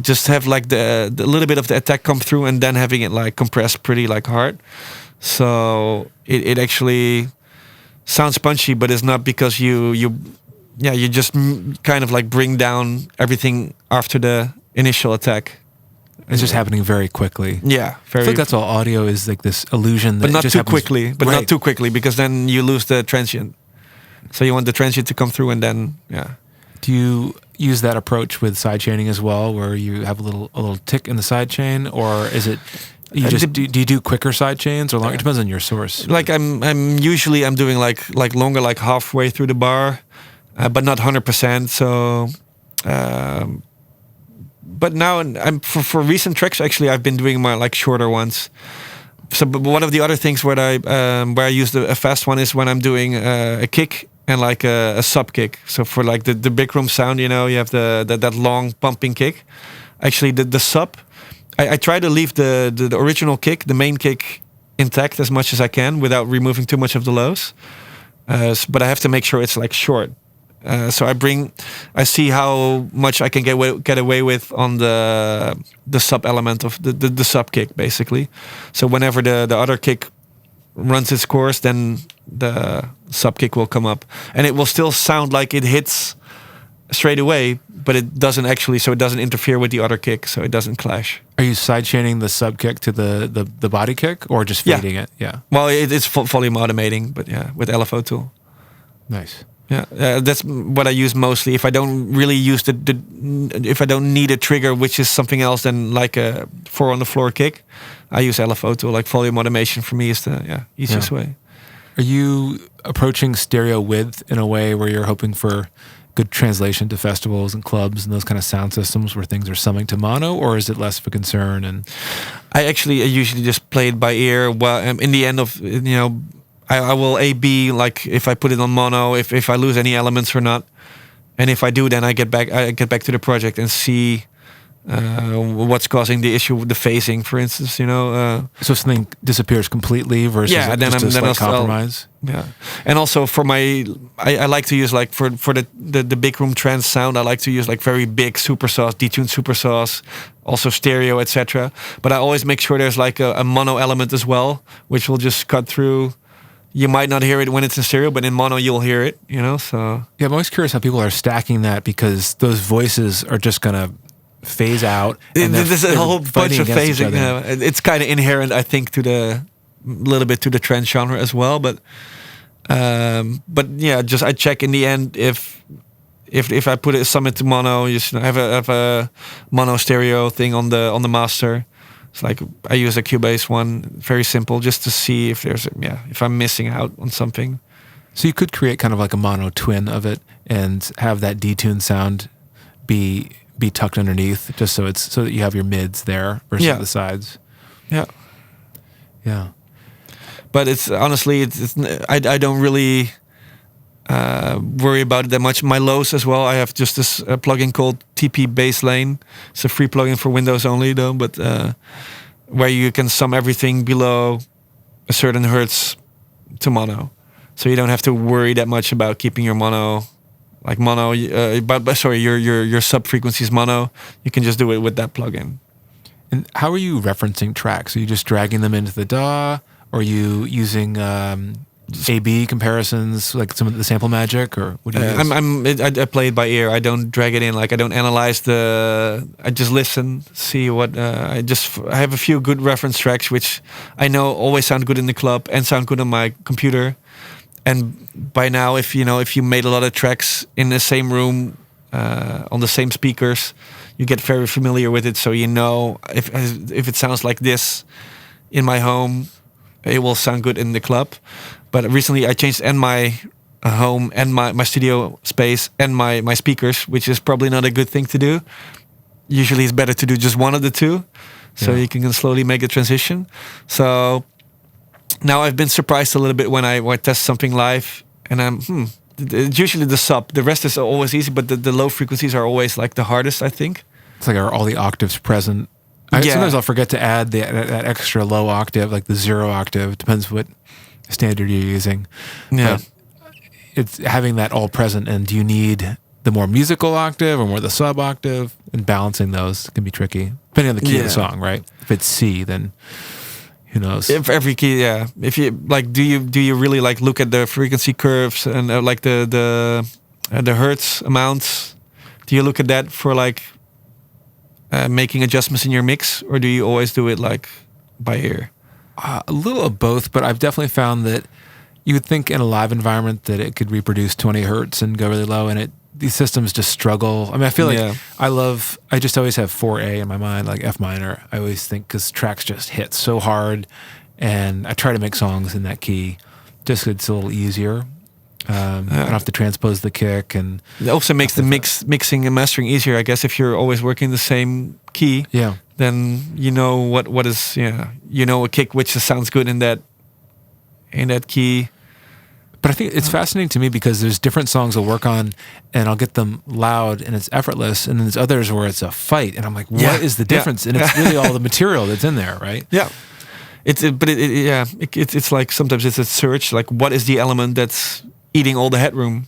Just have like the little bit of the attack come through, and then having it like compressed pretty like hard. So it actually sounds punchy, but it's not because you just kind of like bring down everything after the initial attack. It's just happening very quickly. Yeah, I think that's all audio is, like this illusion that but not just too happens, quickly. But right. not too quickly, because then you lose the transient. So you want the transient to come through, and then Do you use that approach with sidechaining as well, where you have a little tick in the sidechain, or is it you just do you do quicker sidechains or longer? It depends on your source. Like I'm usually doing like longer, like halfway through the bar, but not 100%. So, but now I'm for recent tracks actually I've been doing my like shorter ones. So, but one of the other things where I use a fast one is when I'm doing a kick and like a sub kick. So for like the big room sound, you know, you have that long pumping kick. Actually, the sub, I try to leave the original kick, the main kick, intact as much as I can without removing too much of the lows. But I have to make sure it's like short. So I see how much I can get away with on the sub element of the sub kick, basically. So whenever the other kick runs its course, then the sub kick will come up, and it will still sound like it hits straight away, but it doesn't actually. So it doesn't interfere with the other kick, so it doesn't clash. Are you sidechaining the sub kick to the body kick, or just fading it? Yeah. Well, it's volume automating, but with LFO tool. Nice. Yeah, that's what I use mostly. If I don't really use if I don't need a trigger, which is something else than like a 4 on the floor kick, I use LFO tool. Like volume automation for me is the easiest way. Are you approaching stereo width in a way where you're hoping for good translation to festivals and clubs and those kind of sound systems where things are summing to mono, or is it less of a concern? And I usually just play it by ear. Well, in the end of I will A/B, like if I put it on mono, if I lose any elements or not, and if I do, then I get back to the project and see what's causing the issue with the phasing, for instance. So something disappears completely versus then just a slight compromise. And also for I like to use like for the big room trance sound, I like to use like very big super sauce, detuned super sauce, also stereo, etc. But I always make sure there's like a mono element as well, which will just cut through. You might not hear it when it's in stereo, but in mono you'll hear it, so. Yeah, I'm always curious how people are stacking that, because those voices are just going to phase out. And there's a whole bunch of phasing. It's kind of inherent, I think, to the trance genre as well. But yeah, just I check in the end if I put some into mono, just have a mono stereo thing on the master. It's like I use a Cubase one, very simple, just to see if if I'm missing out on something. So you could create kind of like a mono twin of it and have that detuned sound be tucked underneath, just so that you have your mids there versus the sides. Yeah. But it's honestly, I don't really worry about it that much. My lows as well, I have just this plugin called TP Baselane. It's a free plugin for Windows only though, but where you can sum everything below a certain hertz to mono, so you don't have to worry that much about keeping your mono like mono. Your sub frequencies mono. You can just do it with that plugin. And how are you referencing tracks? Are you just dragging them into the DAW, or are you using A/B comparisons, like some of the sample magic, or what do you use? I play it by ear. I don't drag it in. Like I don't analyze I just listen, see what. I have a few good reference tracks which I know always sound good in the club and sound good on my computer. And by now, if you made a lot of tracks in the same room on the same speakers, you get very familiar with it. So if it sounds like this in my home, it will sound good in the club. But recently I changed my home and my studio space and my speakers, which is probably not a good thing to do. Usually it's better to do just one of the two, so you can slowly make a transition. So now I've been surprised a little bit when I test something live, and it's usually the sub. The rest is always easy, but the low frequencies are always like the hardest, I think. It's like, are all the octaves present? Sometimes I'll forget to add that extra low octave, like the 0 octave. Depends what standard you're using. Yeah. But it's having that all present, and do you need the more musical octave or more the sub octave? And balancing those can be tricky, depending on the key of the song, right? If it's C, then who knows? If every key, if you like, do you really like look at the frequency curves and like the hertz amounts? Do you look at that for like making adjustments in your mix, or do you always do it like by ear? A little of both, but I've definitely found that you would think in a live environment that it could reproduce 20 hertz and go really low, and these systems just struggle. I mean, I feel like I just always have 4A in my mind, like F minor. I always think, because tracks just hit so hard, and I try to make songs in that key just 'cause it's a little easier. I don't have to transpose the kick, and it also makes the mixing and mastering easier, I guess, if you're always working the same key. Yeah. Then you know what is a kick which sounds good in that key. But I think it's fascinating to me because there's different songs I'll work on and I'll get them loud and it's effortless, and then there's others where it's a fight, and I'm like, what is the difference? And it's really all the material that's in there, right? Yeah. It's like sometimes it's a search, like what is the element that's eating all the headroom,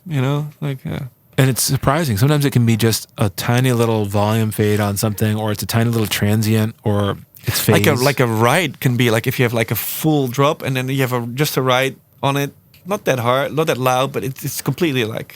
like. And it's surprising. Sometimes it can be just a tiny little volume fade on something, or it's a tiny little transient, or it's phase. Like a ride can be like if you have like a full drop and then you have just a ride on it, not that hard, not that loud, but it's completely like,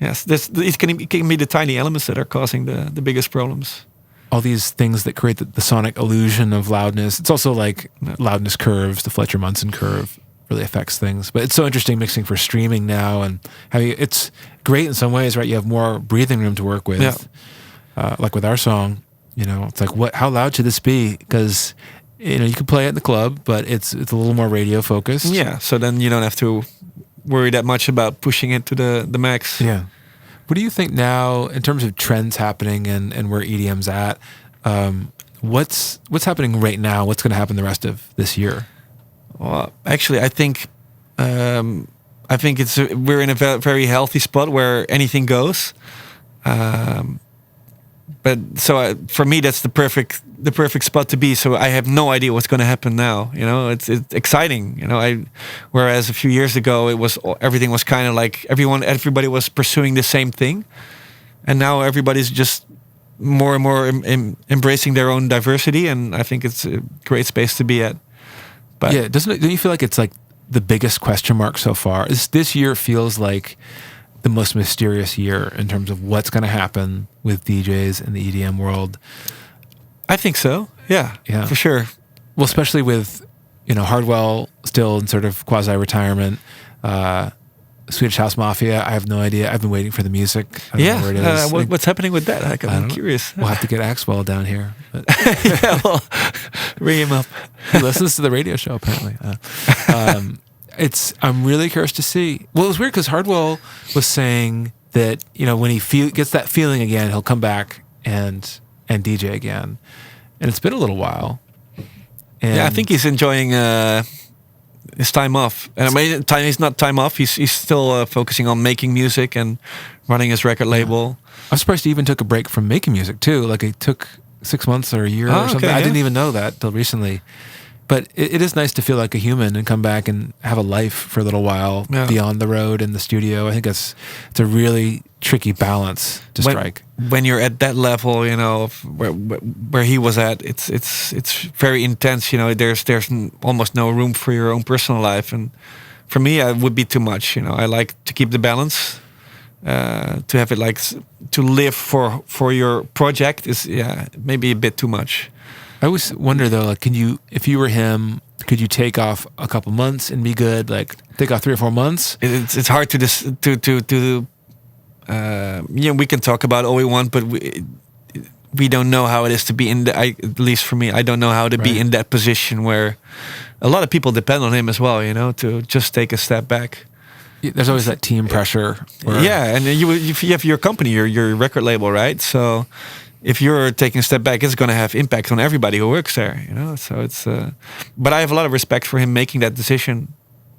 yes, it can be the tiny elements that are causing the biggest problems. All these things that create the sonic illusion of loudness. It's also like loudness curves, the Fletcher Munson curve really affects things. But it's so interesting mixing for streaming now, and how it's great in some ways, right? You have more breathing room to work with. Yeah. Like with our song, it's like, how loud should this be? Because you can play it in the club, but it's a little more radio focused. Yeah, so then you don't have to worry that much about pushing it to the max. Yeah. What do you think now in terms of trends happening and where EDM's at? What's happening right now? What's going to happen the rest of this year? Well, actually, I think we're in a very healthy spot where anything goes. But so for me, that's the perfect spot to be. So I have no idea what's going to happen now. It's exciting. Whereas a few years ago, everything was kind of like everybody was pursuing the same thing, and now everybody's just more and more embracing their own diversity. And I think it's a great space to be at. But yeah, don't you feel like it's like the biggest question mark so far? This year feels like the most mysterious year in terms of what's going to happen with DJs in the EDM world. I think so. Yeah, for sure. Well, especially with, Hardwell still in sort of quasi-retirement, Swedish House Mafia, I have no idea. I've been waiting for the music. I don't know where it is. What's happening with that? I'm curious. We'll have to get Axwell down here. But ring him up. He listens to the radio show, apparently. I'm really curious to see. Well, it was weird because Hardwell was saying that, when he gets that feeling again, he'll come back and DJ again. And it's been a little while. And I think he's enjoying his time off. And he's not time off. He's still focusing on making music and running his record label. I'm surprised he even took a break from making music too. Like it took 6 months or a year or something. I didn't even know that till recently. But it is nice to feel like a human and come back and have a life for a little while beyond the road and the studio. I think it's a really tricky balance to strike. When you're at that level, where he was at, it's very intense. There's almost no room for your own personal life, and for me, it would be too much. I like to keep the balance. To have it like to live for your project is maybe a bit too much. I always wonder though, like, if you were him, could you take off a couple months and be good? Like, take off 3 or 4 months? It's hard to we can talk about all we want, but we don't know how it is to be at least for me, I don't know how to be in that position where a lot of people depend on him as well, to just take a step back. There's always that team pressure. And you have your company, your record label, right? So if you're taking a step back, it's going to have impact on everybody who works there, So it's. But I have a lot of respect for him making that decision.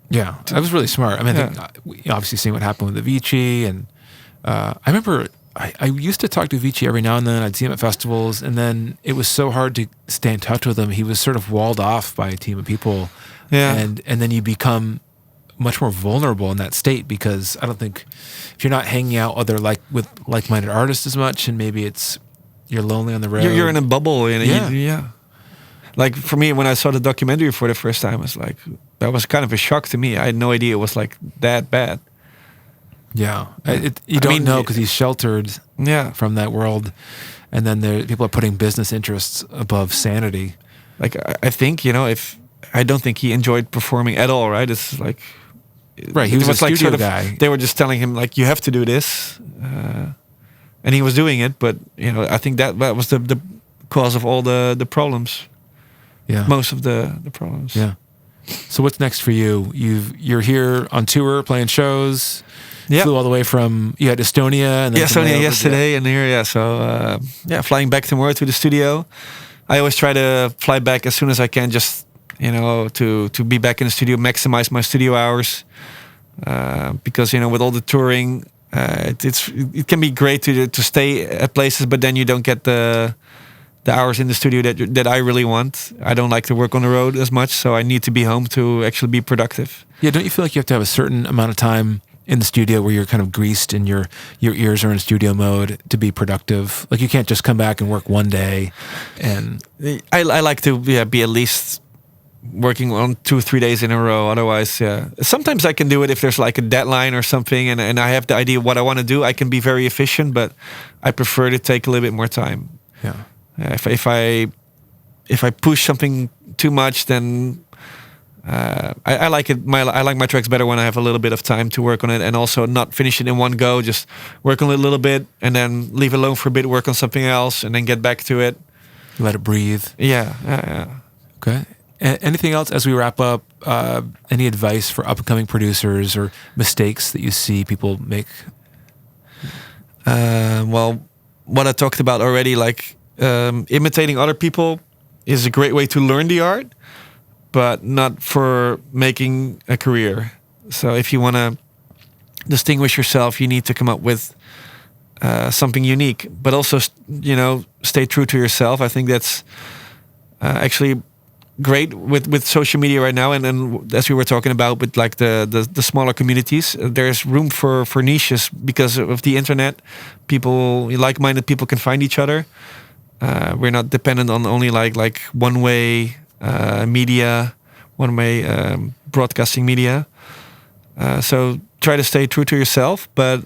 Yeah, that was really smart. I mean, I think, obviously seeing what happened with Avicii, and I remember I used to talk to Avicii every now and then. I'd see him at festivals, and then it was so hard to stay in touch with him. He was sort of walled off by a team of people, and then you become much more vulnerable in that state, because I don't think if you're not hanging out with like-minded artists as much, and maybe you're lonely on the road. You're in a bubble, Like for me, when I saw the documentary for the first time, it's like that was kind of a shock to me. I had no idea it was like that bad. Yeah, you don't know because he's sheltered from that world, and then people are putting business interests above sanity. Like I think if I don't think he enjoyed performing at all. Right? It's like he was a studio guy. They were just telling him like you have to do this. And he was doing it, but I think that was the cause of all the problems. Yeah, most of the problems. Yeah. So what's next for you? You're here on tour playing shows. You flew all the way from you had Estonia and then Estonia yesterday and here. Yeah, so flying back tomorrow to the studio. I always try to fly back as soon as I can, just to be back in the studio, maximize my studio hours. because with all the touring, it can be great to stay at places, but then you don't get the hours in the studio that I really want. I don't like to work on the road as much, so I need to be home to actually be productive. Yeah, don't you feel like you have to have a certain amount of time in the studio where you're kind of greased and your ears are in studio mode to be productive? Like you can't just come back and work one day. And I like to be at least working on 2-3 days in a row. Otherwise, sometimes I can do it if there's like a deadline or something, and I have the idea of what I want to do. I can be very efficient, but I prefer to take a little bit more time. Yeah. If I push something too much, then I like it. I like my tracks better when I have a little bit of time to work on it, and also not finish it in one go. Just work on it a little bit, and then leave it alone for a bit. Work on something else, and then get back to it. Let it breathe. Yeah. Okay. Anything else as we wrap up? Any advice for upcoming producers or mistakes that you see people make? Well, what I talked about already, like imitating other people, is a great way to learn the art, but not for making a career. So if you want to distinguish yourself, you need to come up with something unique, but also, stay true to yourself. I think that's actually great with social media right now, and as we were talking about with like the smaller communities, there's room for niches because of the internet. Like-minded people can find each other. We're not dependent on only like one-way media, one-way broadcasting media. So try to stay true to yourself, but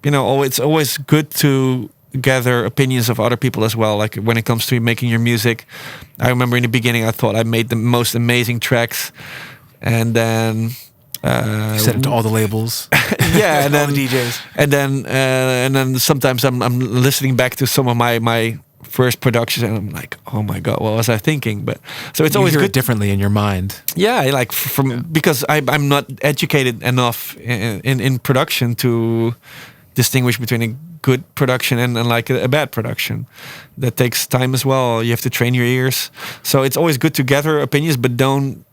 it's always good to gather opinions of other people as well. Like when it comes to making your music, I remember in the beginning I thought I made the most amazing tracks, and then you sent it to all the labels. Yeah, and then all the DJs, and then sometimes I'm listening back to some of my first productions, and I'm like, oh my god, what was I thinking? But so it's always hear good it differently in your mind. Yeah, like because I'm not educated enough in production to distinguish between a good production and like a bad production. That takes time as well. You have to train your ears. So it's always good to gather opinions, but don't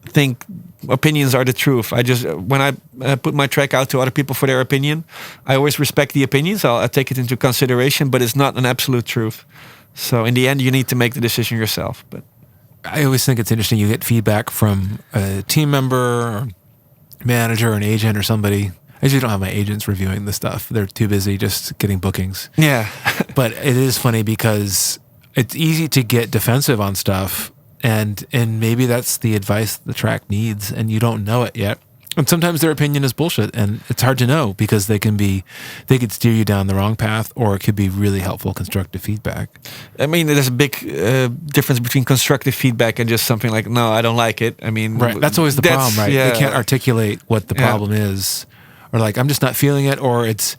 think opinions are the truth. When I put my track out to other people for their opinion, I always respect the opinions. I take it into consideration, but it's not an absolute truth. So in the end, you need to make the decision yourself. But I always think it's interesting. You get feedback from a team member, or manager, or an agent, or somebody. I usually don't have my agents reviewing the stuff. They're too busy just getting bookings. Yeah. But it is funny because it's easy to get defensive on stuff, and maybe that's the advice the track needs, and you don't know it yet. And sometimes their opinion is bullshit, and it's hard to know because they could steer you down the wrong path, or it could be really helpful, constructive feedback. I mean, there's a big difference between constructive feedback and just something like, no, I don't like it. I mean, right. That's always the problem, right? Yeah. They can't articulate what the problem is. Or like, I'm just not feeling it, or it's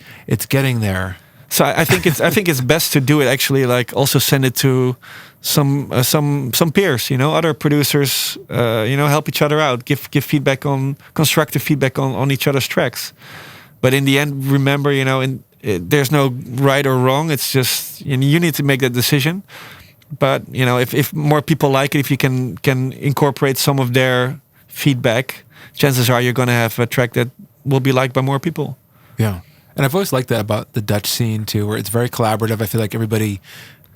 getting there. So I think it's best to do it actually. Like also send it to some peers, other producers. Help each other out. Give feedback on constructive feedback on each other's tracks. But in the end, remember, there's no right or wrong. It's just you need to make that decision. But if more people like it, if you can incorporate some of their feedback, chances are you're going to have a track that will be liked by more people. Yeah. And I've always liked that about the Dutch scene too, where it's very collaborative. I feel like everybody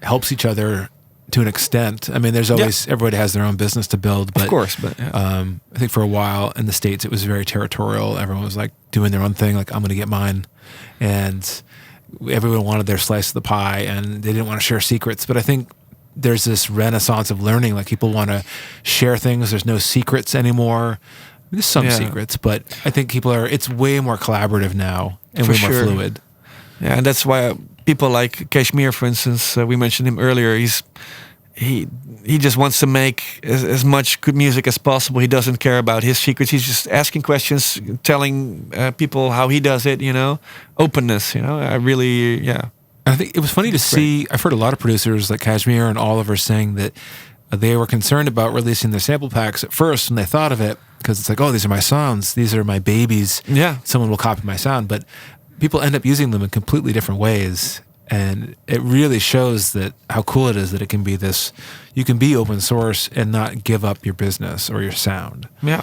helps each other to an extent. I mean, there's always, everybody has their own business to build. But, of course, but I think for a while in the States, it was very territorial. Everyone was like doing their own thing, like I'm going to get mine. And everyone wanted their slice of the pie, and they didn't want to share secrets. But I think there's this renaissance of learning. Like people want to share things. There's no secrets anymore. There's some secrets, but I think it's way more collaborative now and way more fluid. Yeah, and that's why people like KSHMR, for instance, we mentioned him earlier. He just wants to make as much good music as possible. He doesn't care about his secrets. He's just asking questions, telling people how he does it. Openness. I really, I think it was funny to see. I've heard a lot of producers like KSHMR and Oliver saying that they were concerned about releasing their sample packs at first when they thought of it, because it's like, oh, these are my sounds, these are my babies. Yeah, someone will copy my sound, but people end up using them in completely different ways, and it really shows that how cool it is that it can be this. You can be open source and not give up your business or your sound. Yeah.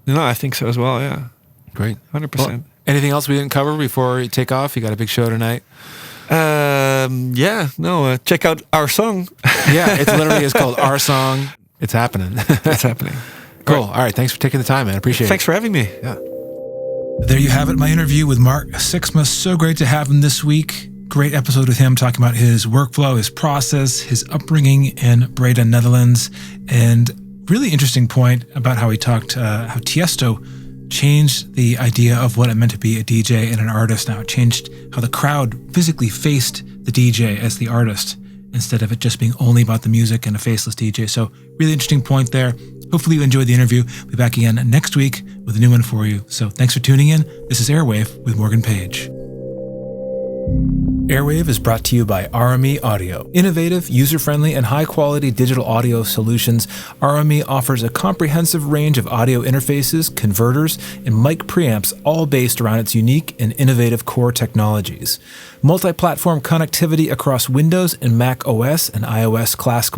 No, I think so as well. Yeah, great, 100%. Well, anything else we didn't cover before you take off? You got a big show tonight. Check out our song. Yeah, it literally is called Our Song. It's happening. It's happening. Cool. All right. Thanks for taking the time, man. Appreciate it. Thanks for having me. Yeah. There you have it, my interview with Mark Sixma. So great to have him this week. Great episode with him talking about his workflow, his process, his upbringing in Breda, Netherlands, and really interesting point about how he talked how Tiesto changed the idea of what it meant to be a DJ and an artist. Now it changed how the crowd physically faced the DJ as the artist instead of it just being only about the music and a faceless DJ. So really interesting point there. Hopefully you enjoyed the interview. We'll be back again next week with a new one for you. So thanks for tuning in. This is Airwave with Morgan Page. Airwave is brought to you by RME Audio. Innovative, user-friendly, and high-quality digital audio solutions, RME offers a comprehensive range of audio interfaces, converters, and mic preamps, all based around its unique and innovative core technologies. Multi-platform connectivity across Windows and Mac OS and iOS classic